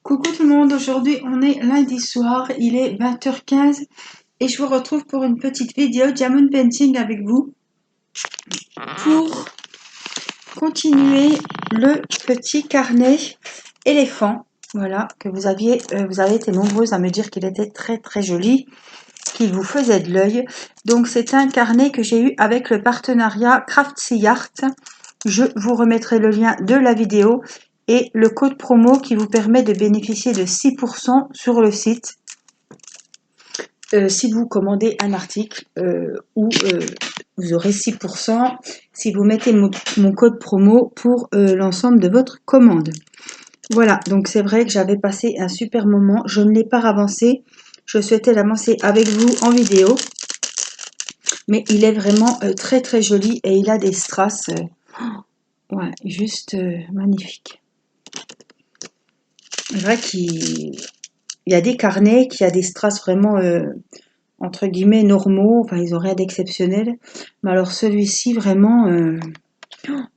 Coucou tout le monde, aujourd'hui on est lundi soir, il est 20h15 et je vous retrouve pour une petite vidéo Diamond Painting avec vous pour continuer le petit carnet éléphant, voilà, que vous avez été nombreuses à me dire qu'il était très joli, qu'il vous faisait de l'œil. Donc c'est un carnet que j'ai eu avec le partenariat Craftsy Art. Je vous remettrai le lien de la vidéo et le code promo qui vous permet de bénéficier de 6% sur le site si vous commandez un article ou vous aurez 6% si vous mettez mon code promo pour l'ensemble de votre commande. Voilà, donc c'est vrai que j'avais passé un super moment, je ne l'ai pas avancé, je souhaitais l'avancer avec vous en vidéo, mais il est vraiment très joli et il a des strass, ouais, juste magnifique. C'est vrai qu'il y a des carnets qui a des strass vraiment entre guillemets normaux, enfin ils ont rien d'exceptionnel, mais alors celui-ci vraiment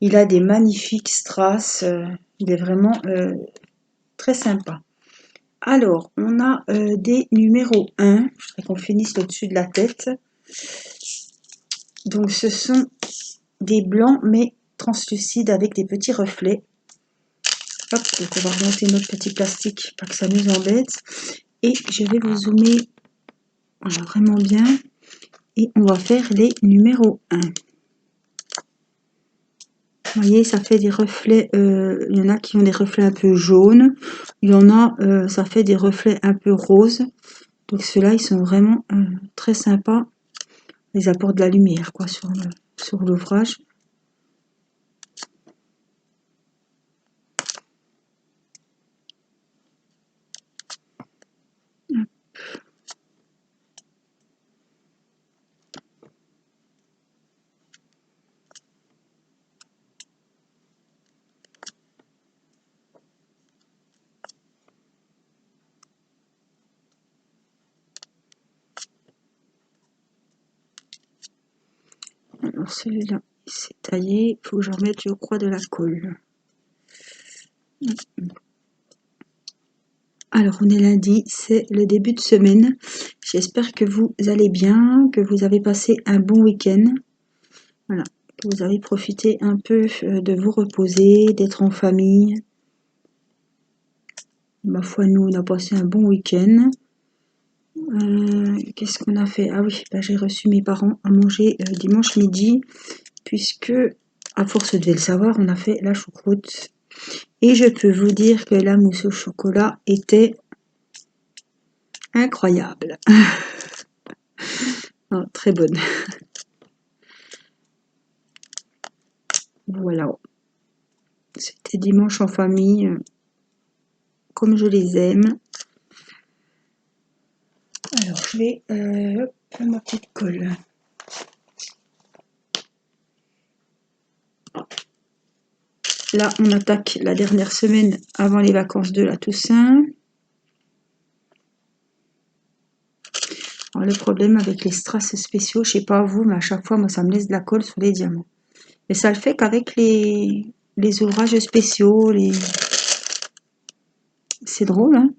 il a des magnifiques strass, il est vraiment très sympa. Alors on a des numéros 1, je voudrais qu'on finisse au-dessus de la tête. Donc ce sont des blancs mais translucides avec des petits reflets. Hop, donc on va remonter notre petit plastique, pas que ça nous embête. Et je vais vous zoomer voilà, vraiment bien. Et on va faire les numéros 1. Vous voyez, ça fait des reflets, il y en a qui ont des reflets un peu jaunes. Il y en a, ça fait des reflets un peu roses. Donc ceux-là, ils sont vraiment très sympas. Ils apportent de la lumière quoi, sur l'ouvrage. Alors celui-là, il s'est taillé. Il faut que je remette, je crois, de la colle. Alors, on est lundi, c'est le début de semaine. J'espère que vous allez bien, que vous avez passé un bon week-end. Voilà, que vous avez profité un peu de vous reposer, d'être en famille. Ma foi, nous, on a passé un bon week-end. Qu'est-ce qu'on a fait? Ah oui, bah, j'ai reçu mes parents à manger dimanche midi, puisque, à force de le savoir, on a fait la choucroute. Et je peux vous dire que la mousse au chocolat était incroyable. Oh, très bonne. Voilà. C'était dimanche en famille, comme je les aime. Alors, je vais prendre ma petite colle. Là, on attaque la dernière semaine avant les vacances de la Toussaint. Alors, le problème avec les strass spéciaux, je sais pas vous, mais à chaque fois, moi, ça me laisse de la colle sur les diamants. Mais ça le fait qu'avec les ouvrages spéciaux, c'est drôle, hein.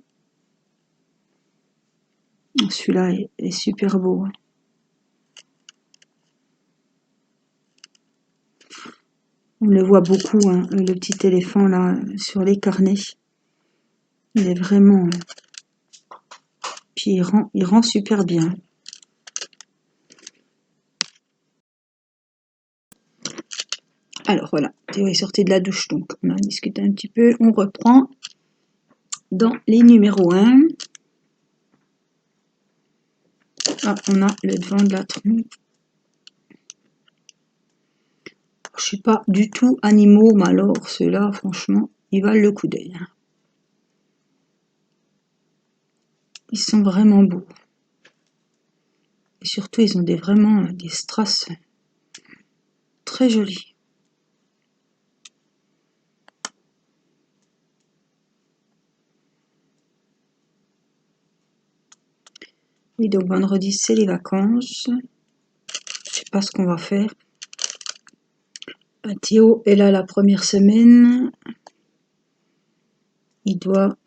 Celui-là est super beau. On le voit beaucoup, hein, le petit éléphant là, sur les carnets. Il est vraiment... Puis il rend super bien. Alors voilà, Théo est sorti de la douche, donc on a discuté un petit peu. On reprend dans les numéros 1. Ah, on a le devant de la trompe. Je suis pas du tout animaux, mais alors ceux-là, franchement, ils valent le coup d'œil. Ils sont vraiment beaux. Et surtout, ils ont vraiment des strass très jolis. Oui, donc vendredi, c'est les vacances. Je sais pas ce qu'on va faire. Théo est là la première semaine. il doit,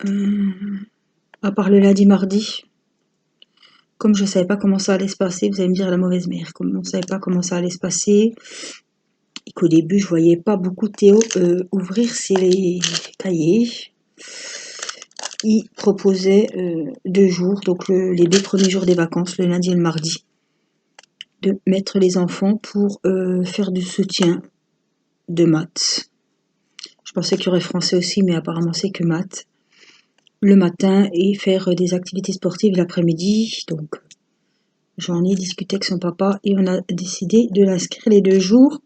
à part le lundi, mardi, comme je ne savais pas comment ça allait se passer, vous allez me dire la mauvaise mère, comme on ne savait pas comment ça allait se passer, et qu'au début je voyais pas beaucoup Théo ouvrir ses cahiers, il proposait 2 jours, donc les 2 premiers jours des vacances, le lundi et le mardi, de mettre les enfants pour faire du soutien de maths. Je pensais qu'il y aurait français aussi, mais apparemment c'est que maths. Le matin et faire des activités sportives l'après-midi. Donc j'en ai discuté avec son papa et on a décidé de l'inscrire les 2 jours.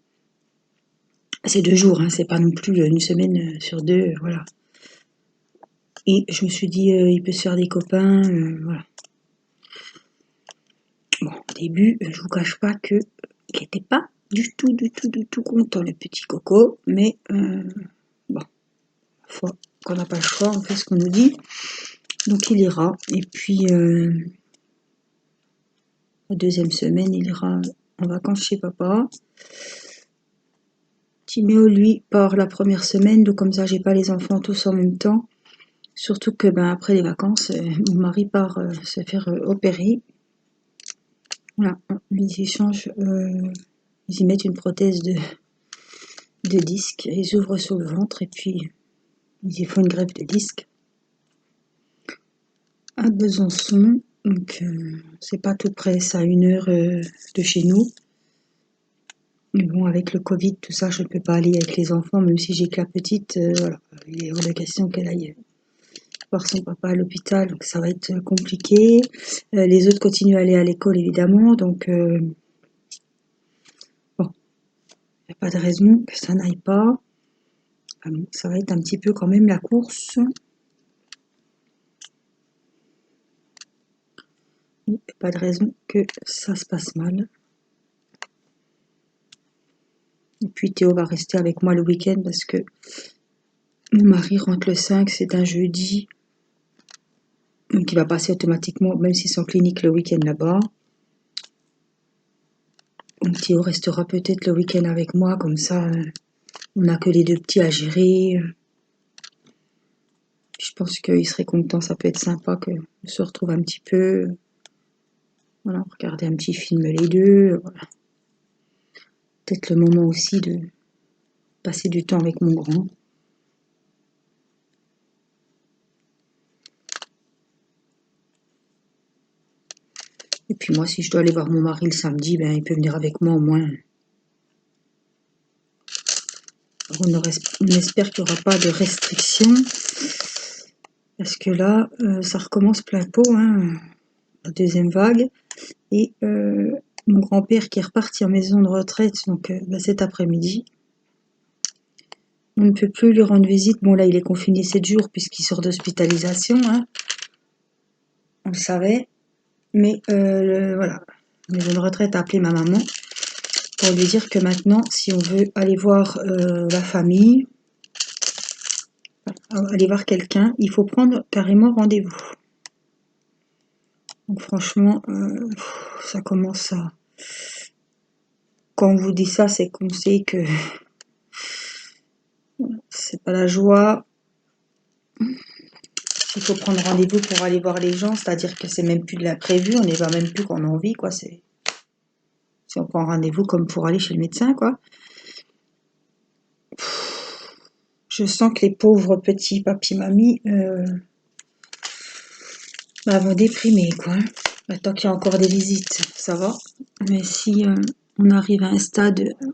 C'est 2 jours, hein, c'est pas non plus une semaine sur 2, voilà. Et je me suis dit, il peut se faire des copains, voilà. Bon, au début, je vous cache pas que il était pas du tout content, le petit coco, mais bon, fois qu'on n'a pas le choix, on fait ce qu'on nous dit. Donc il ira. Et puis la 2e semaine, il ira en vacances chez papa. Timéo, lui, part la première semaine, donc comme ça, j'ai pas les enfants tous en même temps. Surtout que après les vacances, mon mari part se faire opérer. Voilà, ils y changent, ils y mettent une prothèse de disque, ils ouvrent sur le ventre et puis ils y font une greffe de disque à Besançon. Donc c'est pas tout près, c'est à 1 heure de chez nous. Mais bon, avec le Covid, tout ça, je ne peux pas aller avec les enfants, même si j'ai que la petite, voilà. Il est hors de question qu'elle aille voir son papa à l'hôpital, donc ça va être compliqué. Les autres continuent à aller à l'école, évidemment, donc bon, il n'y a pas de raison que ça n'aille pas. Ça va être un petit peu quand même la course. Il n'y a pas de raison que ça se passe mal. Et puis Théo va rester avec moi le week-end parce que mon mari rentre le 5, c'est un jeudi. Donc il va passer automatiquement, même s'ils sont cliniques, le week-end là-bas. Donc Théo restera peut-être le week-end avec moi, comme ça on n'a que les 2 petits à gérer. Je pense qu'il serait content, ça peut être sympa que se retrouve un petit peu. Voilà, regarder un petit film les 2. Voilà. Peut-être le moment aussi de passer du temps avec mon grand. Et puis moi, si je dois aller voir mon mari le samedi, il peut venir avec moi au moins. On espère qu'il n'y aura pas de restrictions. Parce que là, ça recommence plein pot, hein, la 2e vague. Et mon grand-père qui est reparti en maison de retraite, donc cet après-midi. On ne peut plus lui rendre visite. Bon, là, il est confiné 7 jours puisqu'il sort d'hospitalisation, hein. On le savait. Mais voilà, la maison de retraite a appelé ma maman pour lui dire que maintenant, si on veut aller voir la famille, aller voir quelqu'un, il faut prendre carrément rendez-vous. Donc franchement, ça commence à... Quand on vous dit ça, c'est qu'on sait que c'est pas la joie. Il faut prendre rendez-vous pour aller voir les gens, c'est-à-dire que c'est même plus de l'imprévu, on n'est pas même plus qu'on a envie, quoi. Si on prend rendez-vous comme pour aller chez le médecin, quoi. Je sens que les pauvres petits papy-mamie vont déprimer, quoi. Tant qu'il y a encore des visites, ça va. Mais si on arrive à un stade où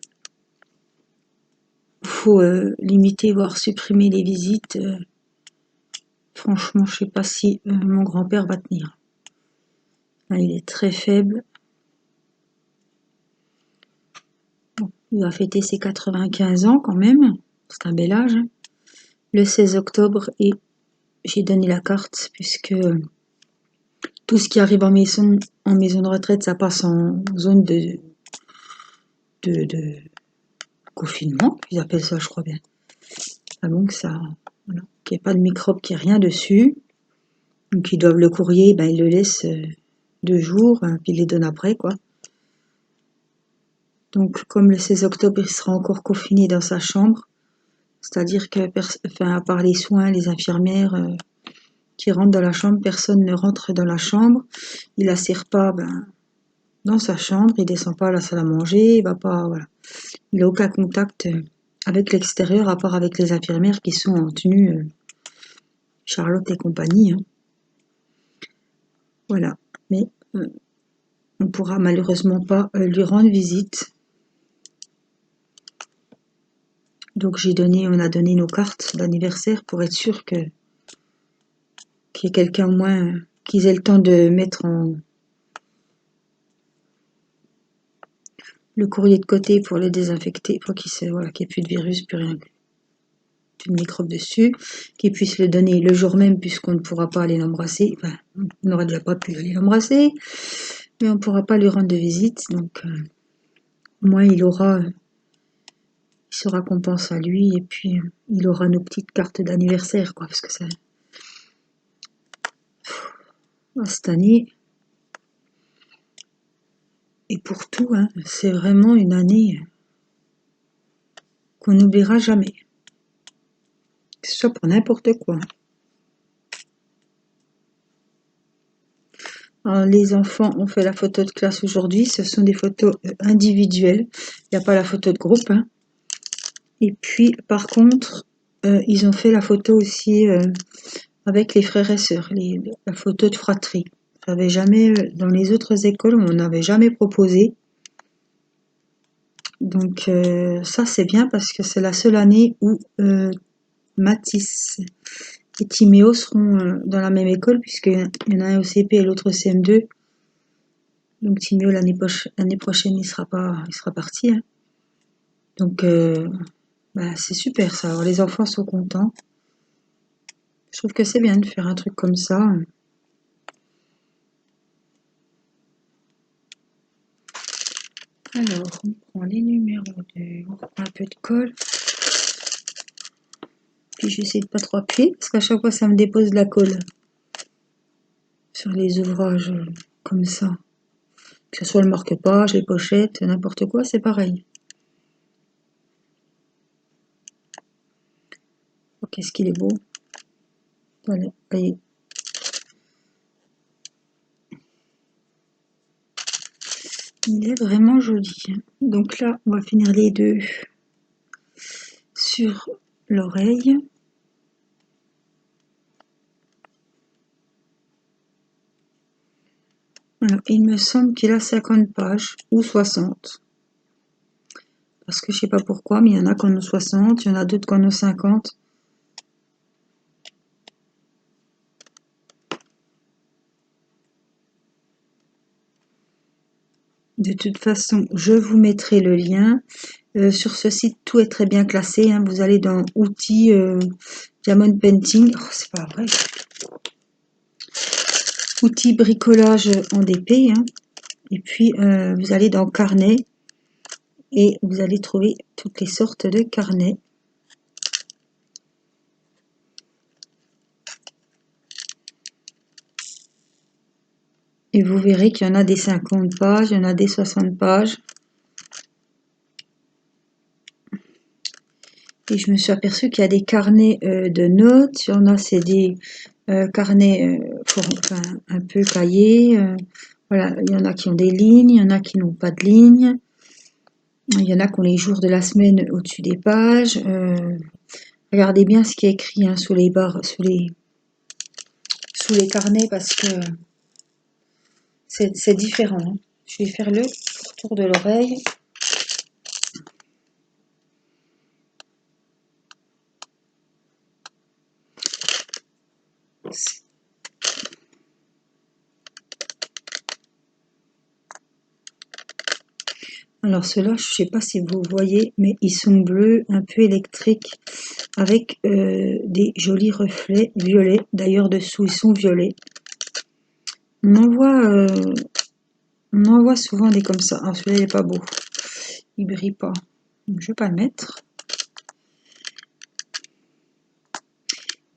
il faut limiter, voire supprimer les visites, franchement, je sais pas si mon grand-père va tenir. Là, il est très faible. Bon, il va fêter ses 95 ans quand même. C'est un bel âge. Hein. Le 16 octobre, et j'ai donné la carte puisque tout ce qui arrive en maison de retraite, ça passe en zone de confinement, ils appellent ça, je crois bien. Ah bon, que ça, voilà, qu'il n'y ait pas de microbes, qu'il n'y ait rien dessus. Donc ils doivent le courrier, ils le laissent 2 jours, puis ils les donnent après, quoi. Donc comme le 16 octobre, il sera encore confiné dans sa chambre, C'est-à-dire que, à part les soins, les infirmières qui rentrent dans la chambre, personne ne rentre dans la chambre. Il a ses repas dans sa chambre, il descend pas à la salle à manger, il va pas, voilà. Il n'a aucun contact avec l'extérieur, à part avec les infirmières qui sont en tenue Charlotte et compagnie. Hein. Voilà. Mais on pourra malheureusement pas lui rendre visite. Donc on a donné nos cartes d'anniversaire pour être sûr qu'il y ait quelqu'un au moins, qu'ils aient le temps de mettre le courrier de côté pour le désinfecter, pour qu'il n'y ait plus de virus, plus rien, plus de microbes dessus, qu'ils puissent le donner le jour même puisqu'on ne pourra pas aller l'embrasser. Enfin, on n'aurait déjà pas pu aller l'embrasser, mais on ne pourra pas lui rendre de visite. Donc, au moins, il sera qu'on pense à lui et puis il aura nos petites cartes d'anniversaire, quoi, parce que ça, cette année, et pour tout, hein, c'est vraiment une année qu'on n'oubliera jamais. Que ce soit pour n'importe quoi. Alors, les enfants ont fait la photo de classe aujourd'hui. Ce sont des photos individuelles. Il n'y a pas la photo de groupe. Hein. Et puis, par contre, ils ont fait la photo aussi avec les frères et sœurs, la photo de fratrie. J'avais jamais, dans les autres écoles, on n'avait jamais proposé. Donc ça c'est bien parce que c'est la seule année où Mathis et Timéo seront dans la même école puisqu'il y en a un au CP et l'autre au CM2. Donc Timéo l'année prochaine il sera parti. Hein. Donc c'est super ça. Alors les enfants sont contents. Je trouve que c'est bien de faire un truc comme ça. Alors on prend les numéros on prend un peu de colle. Puis j'essaie de pas trop appuyer parce qu'à chaque fois ça me dépose de la colle sur les ouvrages comme ça. Que ce soit le marque-page, les pochettes, n'importe quoi, c'est pareil. Oh, qu'est-ce qu'il est beau. Voilà, voyez. Il est vraiment joli. Donc là, on va finir les deux sur l'oreille. Alors, il me semble qu'il a 50 pages ou 60. Parce que je sais pas pourquoi, mais il y en a qui en ont 60, il y en a d'autres qui en ont 50. De toute façon, je vous mettrai le lien. Sur ce site, tout est très bien classé. Hein. Vous allez dans outils, Diamond Painting. Oh, c'est pas vrai. Outils bricolage en DP. Hein. Et puis, vous allez dans carnet. Et vous allez trouver toutes les sortes de carnets. Et vous verrez qu'il y en a des 50 pages, il y en a des 60 pages. Et je me suis aperçue qu'il y a des carnets de notes. Il y en a, c'est des carnets un peu cahiers. Voilà, il y en a qui ont des lignes, il y en a qui n'ont pas de lignes. Il y en a qui ont les jours de la semaine au-dessus des pages. Regardez bien ce qui est écrit hein, sous les barres, sous les carnets parce que c'est différent. Hein. Je vais faire le tour de l'oreille. Alors ceux-là, je ne sais pas si vous voyez, mais ils sont bleus, un peu électriques, avec des jolis reflets violets. D'ailleurs, dessous, ils sont violets. On en voit souvent des comme ça. Alors celui-là, il n'est pas beau. Il brille pas. Donc, je ne vais pas le mettre.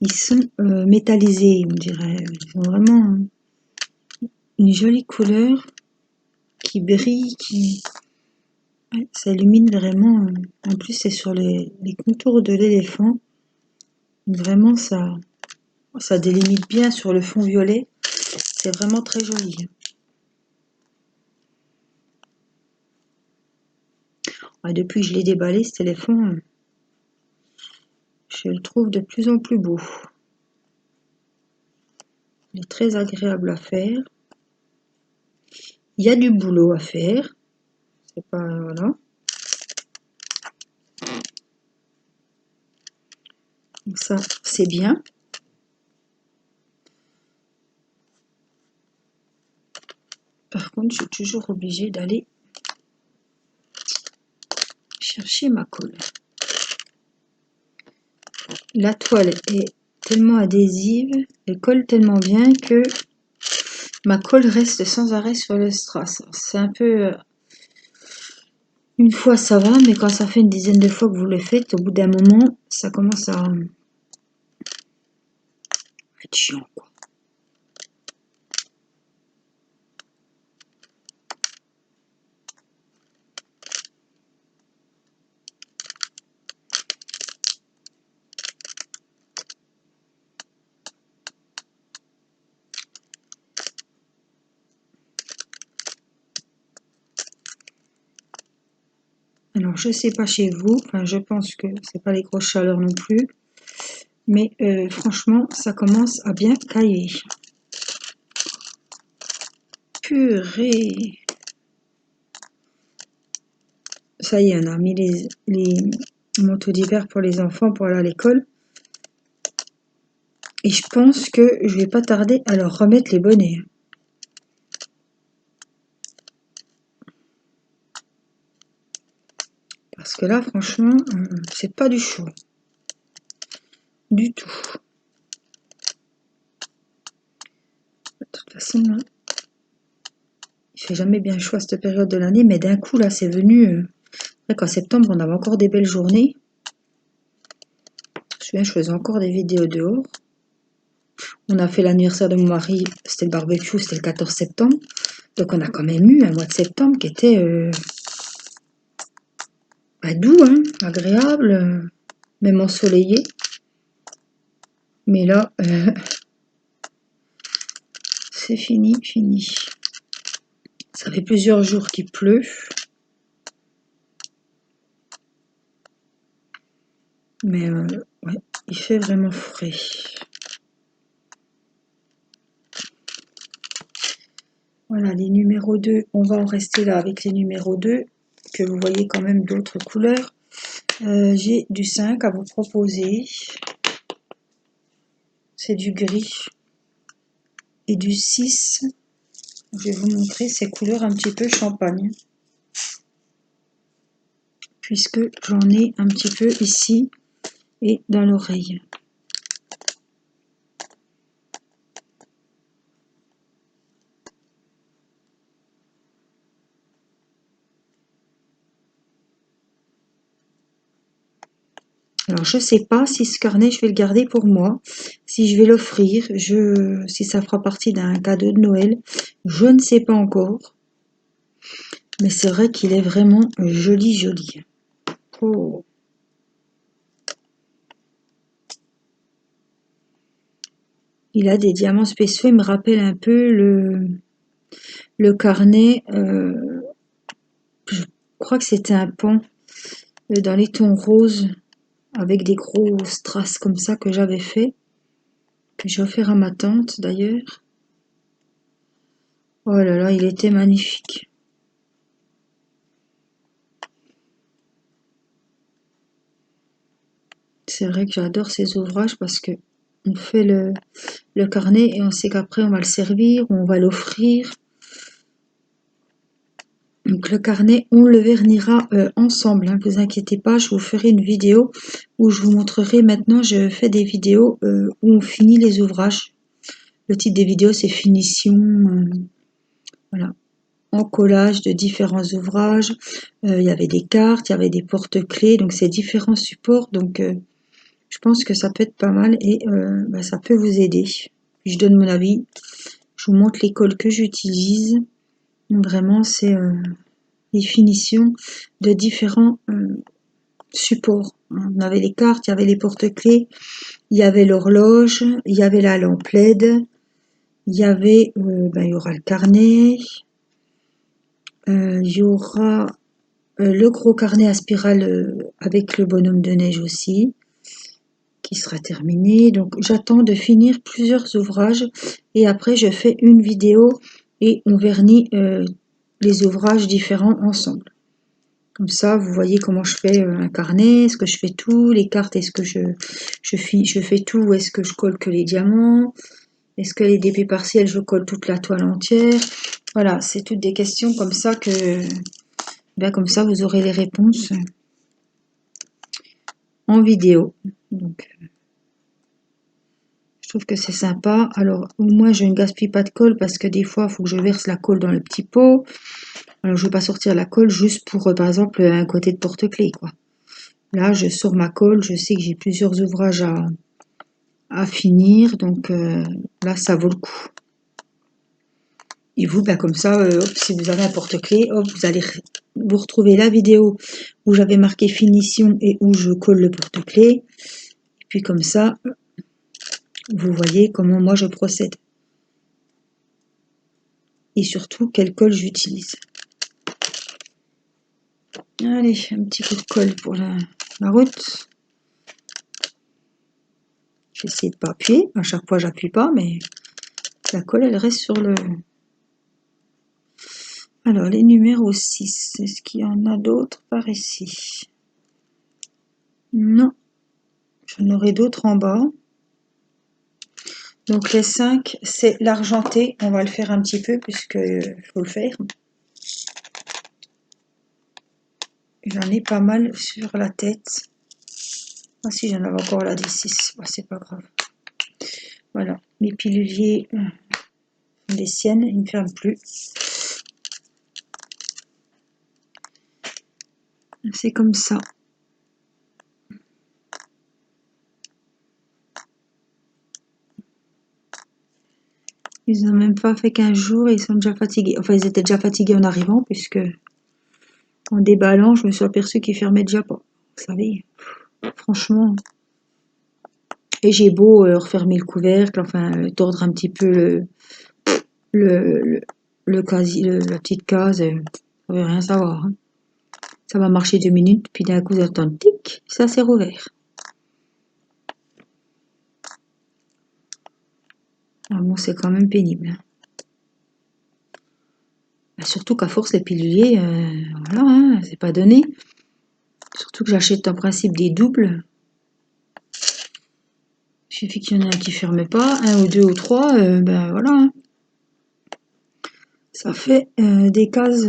Ils sont métallisés, on dirait. Ils ont vraiment une jolie couleur qui brille, Ouais, ça illumine vraiment. En plus, c'est sur les contours de l'éléphant. Vraiment, ça délimite bien sur le fond violet. C'est vraiment très joli. Ouais, depuis que je l'ai déballé, ce téléphone, je le trouve de plus en plus beau. Il est très agréable à faire. Il y a du boulot à faire. C'est pas, voilà. Donc ça, c'est bien. Par contre, je suis toujours obligée d'aller chercher ma colle. La toile est tellement adhésive, elle colle tellement bien que ma colle reste sans arrêt sur le strass. C'est un peu... une fois ça va, mais quand ça fait une dizaine de fois que vous le faites, au bout d'un moment, ça commence à être chiant, quoi. Alors, je sais pas chez vous, enfin, je pense que c'est pas les grosses chaleurs non plus, mais franchement, ça commence à bien cailler. Purée! Ça y est, on a mis les manteaux d'hiver pour les enfants pour aller à l'école. Et je pense que je vais pas tarder à leur remettre les bonnets. Parce que là, franchement, c'est pas du chaud. Du tout. De toute façon, là, il fait jamais bien chaud à cette période de l'année, mais d'un coup, là, c'est venu... Après qu'en septembre, on avait encore des belles journées. Je me souviens, je faisais encore des vidéos dehors. On a fait l'anniversaire de mon mari, c'était le barbecue, c'était le 14 septembre. Donc on a quand même eu un mois de septembre qui était doux, hein, agréable, même ensoleillé. Mais là, c'est fini, fini. Ça fait plusieurs jours qu'il pleut. Mais ouais, il fait vraiment frais. Voilà, les numéros 2, on va en rester là avec les numéros 2, que vous voyez quand même d'autres couleurs. J'ai du 5 à vous proposer. C'est du gris. Et du 6, je vais vous montrer ces couleurs un petit peu champagne. Puisque j'en ai un petit peu ici et dans l'oreille. Alors je sais pas si ce carnet je vais le garder pour moi, si je vais l'offrir, si ça fera partie d'un cadeau de Noël, je ne sais pas encore. Mais c'est vrai qu'il est vraiment joli, joli. Oh. Il a des diamants spéciaux, il me rappelle un peu le carnet, je crois que c'était un pan dans les tons roses, avec des gros strass comme ça que j'avais fait, que j'ai offert à ma tante d'ailleurs. Oh là là, il était magnifique. C'est vrai que j'adore ces ouvrages parce que on fait le carnet et on sait qu'après on va le servir ou on va l'offrir. Donc le carnet, on le vernira ensemble, hein, vous inquiétez pas, je vous ferai une vidéo où je vous montrerai. Maintenant, je fais des vidéos où on finit les ouvrages. Le titre des vidéos, c'est finition, voilà, en collage de différents ouvrages. Il y avait des cartes, il y avait des porte-clés, donc c'est différents supports. Donc je pense que ça peut être pas mal et ça peut vous aider. Puis je donne mon avis, je vous montre l'école que j'utilise. Vraiment, c'est les finitions de différents supports. On avait les cartes, il y avait les porte-clés, il y avait l'horloge, il y avait la lampe LED, il y avait, il y aura le carnet, il y aura le gros carnet à spirale avec le bonhomme de neige aussi, qui sera terminé. Donc j'attends de finir plusieurs ouvrages et après je fais une vidéo et on vernit les ouvrages différents ensemble. Comme ça, vous voyez comment je fais un carnet, est-ce que je fais tout, les cartes, est-ce que je fais tout ou est-ce que je colle que les diamants, est-ce que les dépôts partiels, je colle toute la toile entière. Voilà, c'est toutes des questions comme ça que, comme ça, vous aurez les réponses en vidéo. Donc, je trouve que c'est sympa. Alors, moi, je ne gaspille pas de colle parce que des fois, il faut que je verse la colle dans le petit pot. Alors, je ne vais pas sortir la colle juste pour, par exemple, un côté de porte-clés, quoi. Là, je sors ma colle, je sais que j'ai plusieurs ouvrages à finir, donc là, ça vaut le coup. Et vous, comme ça, hop, si vous avez un porte-clés, hop, vous allez vous retrouver la vidéo où j'avais marqué finition et où je colle le porte-clés. Et puis comme ça, vous voyez comment moi je procède. Et surtout, quelle colle j'utilise. Allez, un petit coup de colle pour la route. J'essaie de pas appuyer. À chaque fois, j'appuie pas, mais la colle, elle reste sur le... Alors, les numéros 6, est-ce qu'il y en a d'autres par ici? Non, j'en aurai d'autres en bas. Donc, les 5, c'est l'argenté. On va le faire un petit peu puisque faut le faire. J'en ai pas mal sur la tête. Ah si, j'en avais encore là des 6. Bah, c'est pas grave. Voilà, mes piluliers, les siennes, ils ne ferment plus. C'est comme ça. Ils n'ont même pas fait 15 jours et ils sont déjà fatigués. Enfin, ils étaient déjà fatigués en arrivant puisque en déballant, je me suis aperçue qu'ils fermaient déjà pas. Vous savez, franchement. Et j'ai beau refermer le couvercle, enfin, tordre un petit peu la petite case, ça veut rien savoir. Hein. Ça va marcher 2 minutes, puis d'un coup, vous entendez tic, ça s'est rouvert. Ah bon, c'est quand même pénible. Surtout qu'à force, les piluliers, voilà, hein, c'est pas donné. Surtout que j'achète en principe des doubles. Il suffit qu'il y en ait un qui ne ferme pas, un ou deux ou trois, voilà. Hein. Ça fait des cases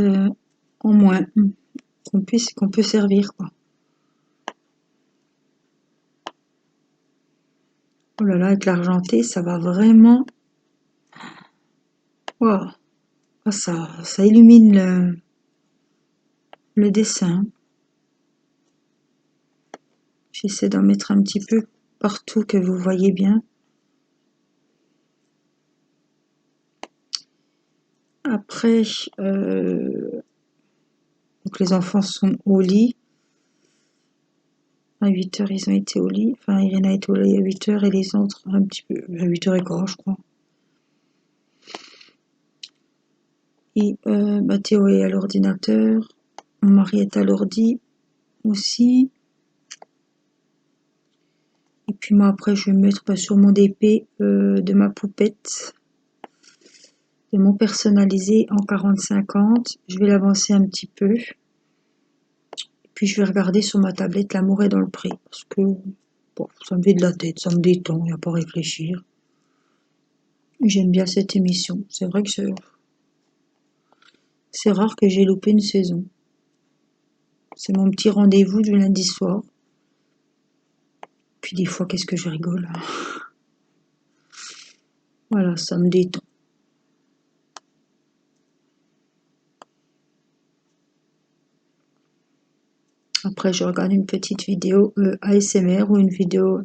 en moins qu'on peut servir, quoi. Oh là là, avec l'argenté, ça va vraiment... Wow. Oh, ça illumine le dessin. J'essaie d'en mettre un petit peu partout que vous voyez bien. Après, donc les enfants sont au lit. À 8 h, ils ont été au lit. Enfin, Irina est au lit à 8 h et les autres un petit peu à 8 h 15, je crois. Et Théo est à l'ordinateur. Mon mari est à l'ordi aussi. Et puis moi, après, je vais me mettre sur mon DP de ma poupette. De mon personnalisé en 40-50. Je vais l'avancer un petit peu. Et puis je vais regarder sur ma tablette L'amour est dans le pré. Parce que bon, ça me fait de la tête, ça me détend, il n'y a pas à réfléchir. J'aime bien cette émission. C'est vrai que c'est rare que j'ai loupé une saison. C'est mon petit rendez-vous du lundi soir. Puis des fois, qu'est-ce que je rigole. Voilà, ça me détend. Après, je regarde une petite vidéo ASMR ou une vidéo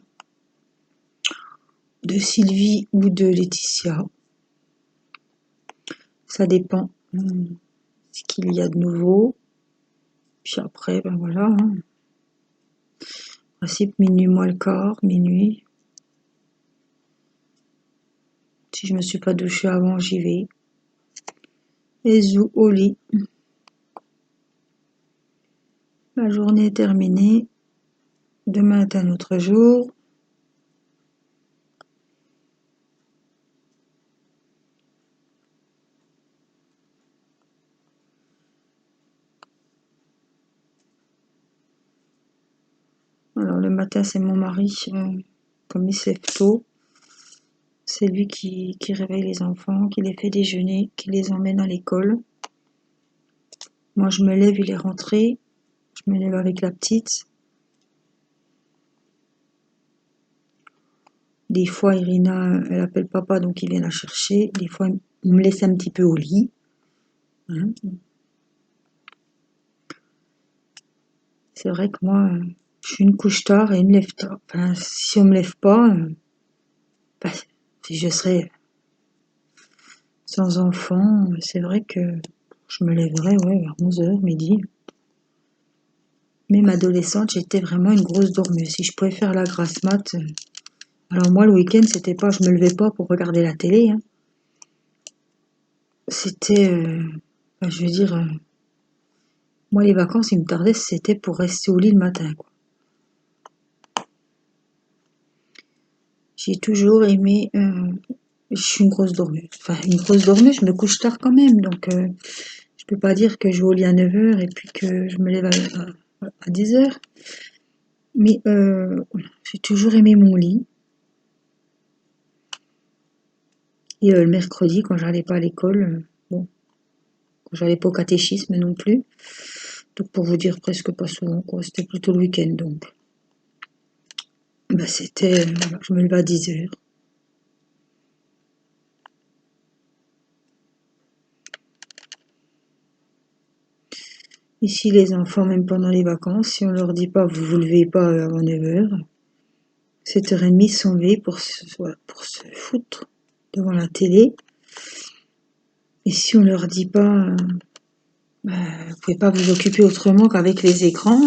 de Sylvie ou de Laetitia. Ça dépend ce qu'il y a de nouveau. Puis après, ben voilà, hein. Principe minuit moins le quart, minuit. Si je me suis pas douchée avant, j'y vais. Et zou au lit. La journée est terminée. Demain est un autre jour. Alors le matin, c'est mon mari, comme il se lève tôt, c'est lui qui réveille les enfants, qui les fait déjeuner, qui les emmène à l'école. Moi, je me lève, il est rentré, je me lève avec la petite. Des fois, Irina, elle appelle papa, donc il vient la chercher. Des fois, il me laisse un petit peu au lit. Hein. C'est vrai que moi, je suis une couche tard et une lève tard. Enfin, si on me lève pas, bah, si je serais sans enfant, c'est vrai que je me lèverais vers 11h, midi. Même adolescente, j'étais vraiment une grosse dormeuse. Si je pouvais faire la grasse mat, alors moi le week-end, c'était pas, je me levais pas pour regarder la télé, hein. C'était, je veux dire, moi les vacances, il me tardait, c'était pour rester au lit le matin, quoi. J'ai toujours aimé, je suis une grosse dormeuse. Enfin, une grosse dormeuse, je me couche tard quand même, donc je peux pas dire que je vais au lit à 9h et puis que je me lève à 10h. Mais j'ai toujours aimé mon lit. Et le mercredi, quand j'allais pas à l'école, bon, quand j'allais pas au catéchisme non plus. Donc pour vous dire presque pas souvent, quoi. C'était plutôt le week-end, donc. C'était, je me levais à 10h. Ici, les enfants, même pendant les vacances, si on leur dit pas, vous vous levez pas avant 9h, 7h30, ils sont levés pour se foutre devant la télé. Et si on leur dit pas, vous pouvez pas vous occuper autrement qu'avec les écrans,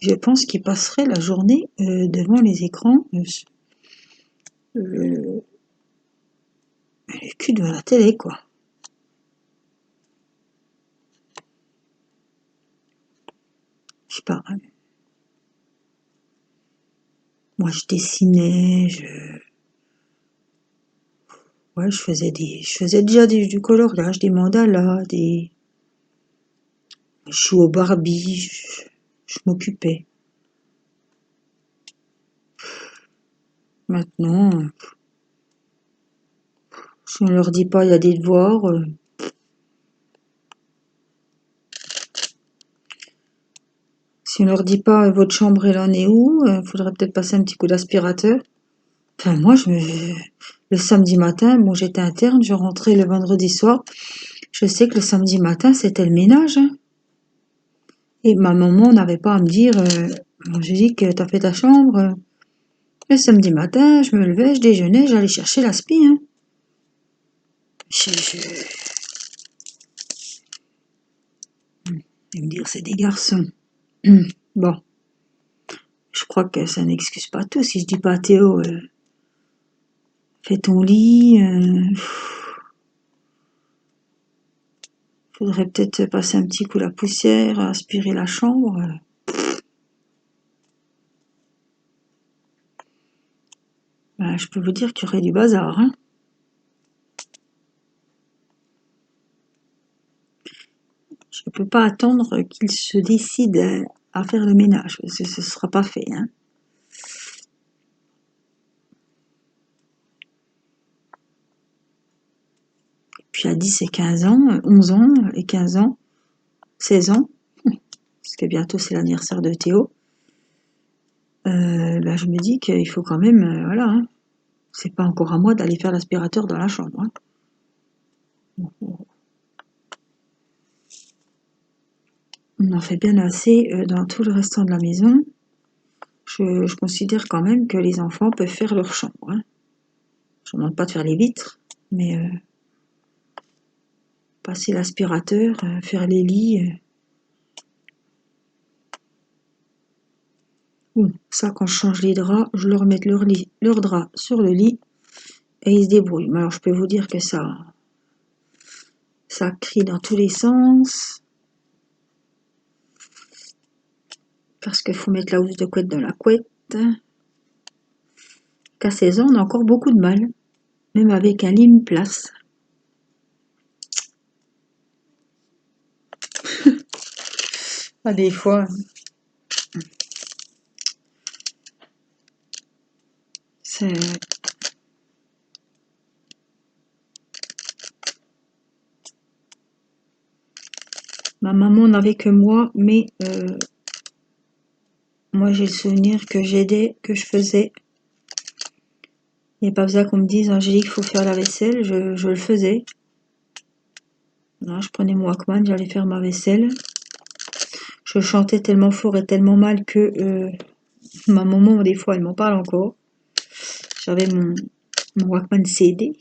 je pense qu'ils passeraient la journée devant les écrans, le cul devant la télé, quoi. Je sais pas. Moi, je dessinais, je faisais déjà du coloriage, des mandalas, je jouais au Barbie, je m'occupais. Maintenant, si on leur dit pas, il y a des devoirs, si on leur dit pas, votre chambre, elle en est où, faudrait peut-être passer un petit coup d'aspirateur. Enfin, moi, le samedi matin, bon, j'étais interne, je rentrais le vendredi soir. Je sais que le samedi matin, c'était le ménage, hein. Et ma maman n'avait pas à me dire, j'ai dit que t'as fait ta chambre. Le samedi matin, je me levais, je déjeunais, j'allais chercher l'aspi, hein. Et me dire, c'est des garçons. Bon, je crois que ça n'excuse pas tout. Si je dis pas à Théo, fais ton lit, faudrait peut-être passer un petit coup la poussière, aspirer la chambre. Je peux vous dire qu'il y aurait du bazar, hein. Je ne peux pas attendre qu'il se décide à faire le ménage. Ce ne sera pas fait, hein. Puis à 10 et 15 ans, 11 ans et 15 ans, 16 ans, parce que bientôt c'est l'anniversaire de Théo, je me dis qu'il faut quand même, voilà, hein. C'est pas encore à moi d'aller faire l'aspirateur dans la chambre, hein. On en fait bien assez dans tout le restant de la maison. Je considère quand même que les enfants peuvent faire leur chambre, hein. Je ne demande pas de faire les vitres, mais passer l'aspirateur, faire les lits, Bon, ça, quand je change les draps, je leur mets leur drap sur le lit et ils se débrouillent. Mais alors, je peux vous dire que ça crie dans tous les sens. Parce qu'il faut mettre la housse de couette dans la couette. Qu'à 16 ans, on a encore beaucoup de mal. Même avec un lit, une place. Des fois. C'est... Ma maman n'avait que moi, mais moi j'ai le souvenir que j'aidais, que je faisais. Il n'y a pas besoin qu'on me dise, Angélique, il faut faire la vaisselle, je le faisais. Là, je prenais mon Walkman, j'allais faire ma vaisselle. Je chantais tellement fort et tellement mal que ma maman, des fois, elle m'en parle encore. J'avais mon Walkman CD.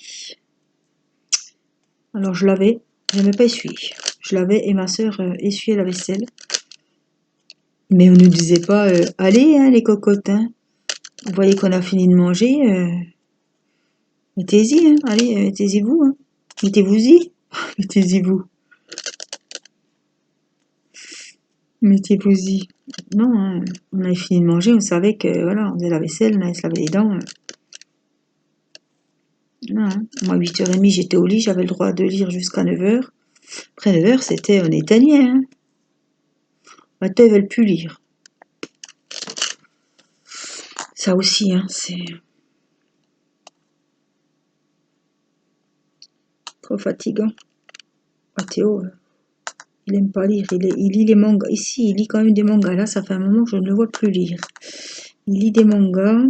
Alors je lavais, j'aimais pas essuyer. Je lavais et ma soeur essuyait la vaisselle. Mais on ne disait pas, allez, hein, les cocottes, hein. Vous voyez qu'on a fini de manger, mettez-y, hein. Allez, mettez-y vous, hein. Mettez-vous-y, mettez-y vous, mettez-vous-y. Non, hein. On avait fini de manger, on savait que, voilà, on faisait la vaisselle, on allait se laver les dents. Non, hein. Moi, à 8h30, j'étais au lit, j'avais le droit de lire jusqu'à 9h. Après 9h, c'était, on éteignait, hein. Maintenant, ils veulent plus lire. Ça aussi, hein, c'est trop fatigant. Ah, Théo, il aime pas lire, il lit les mangas. Ici, il lit quand même des mangas. Là, ça fait un moment que je ne le vois plus lire. Il lit des mangas,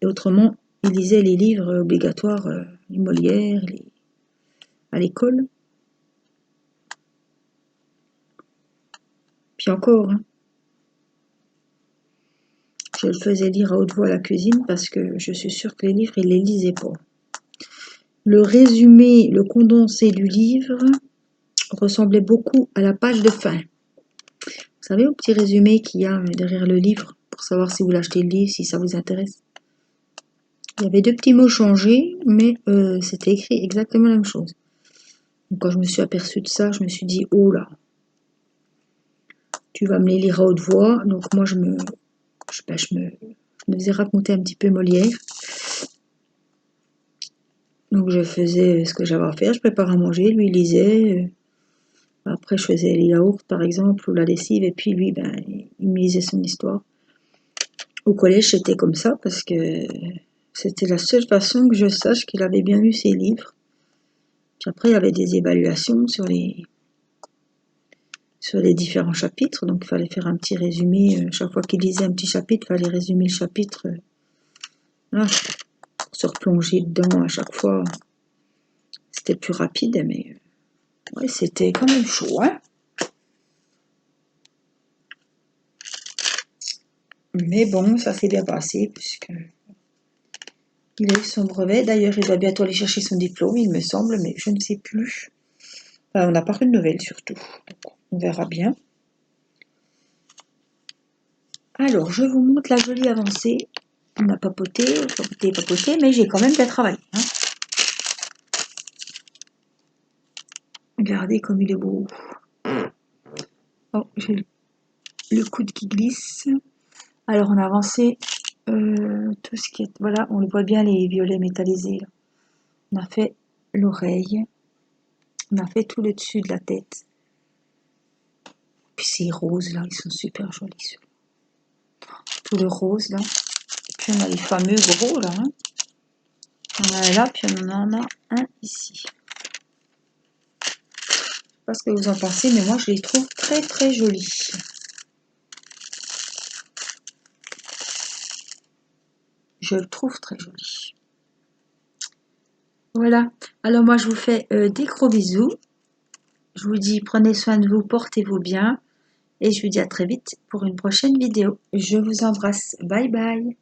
et autrement, il lisait les livres obligatoires, les Molières, à l'école. Puis encore, hein, je le faisais lire à haute voix à la cuisine parce que je suis sûre que les livres, il les lisait pas. Le résumé, le condensé du livre ressemblait beaucoup à la page de fin. Vous savez, au petit résumé qu'il y a derrière le livre pour savoir si vous l'achetez le livre, si ça vous intéresse. Il y avait 2 petits mots changés, mais c'était écrit exactement la même chose. Donc, quand je me suis aperçue de ça, je me suis dit, oh là, tu vas me les lire à haute voix. Donc moi, je me faisais raconter un petit peu Molière. Donc je faisais ce que j'avais à faire, je préparais à manger, lui il lisait. Après, je faisais les yaourts, par exemple, ou la lessive, et puis lui, ben, il me lisait son histoire. Au collège, c'était comme ça, parce que c'était la seule façon que je sache qu'il avait bien lu ses livres. Puis après, il y avait des évaluations sur les différents chapitres, donc il fallait faire un petit résumé. Chaque fois qu'il lisait un petit chapitre, il fallait résumer le chapitre. Voilà, pour se replonger dedans à chaque fois. C'était plus rapide, mais ouais, c'était quand même chaud, hein. Mais bon, ça s'est bien passé, puisque il a eu son brevet. D'ailleurs, il doit bientôt aller chercher son diplôme, il me semble, mais je ne sais plus. Enfin, on n'a pas eu de nouvelles, surtout. Donc, on verra bien. Alors, je vous montre la jolie avancée. On a papoté, mais j'ai quand même bien travaillé, hein. Regardez comme il est beau. Oh, j'ai le coude qui glisse. Alors, on a avancé tout ce qui est... Voilà, on le voit bien, les violets métallisés, là. On a fait l'oreille. On a fait tout le dessus de la tête. Puis ces roses, là, ils sont super jolis. Tout le rose, là. Puis on a les fameux gros, là, hein. On en a là, puis on en a un ici. Je sais pas ce que vous en pensez, mais moi, je les trouve très, très jolis. Je le trouve très joli. Voilà. Alors moi, je vous fais des gros bisous. Je vous dis, prenez soin de vous, portez-vous bien. Et je vous dis à très vite pour une prochaine vidéo. Je vous embrasse. Bye bye.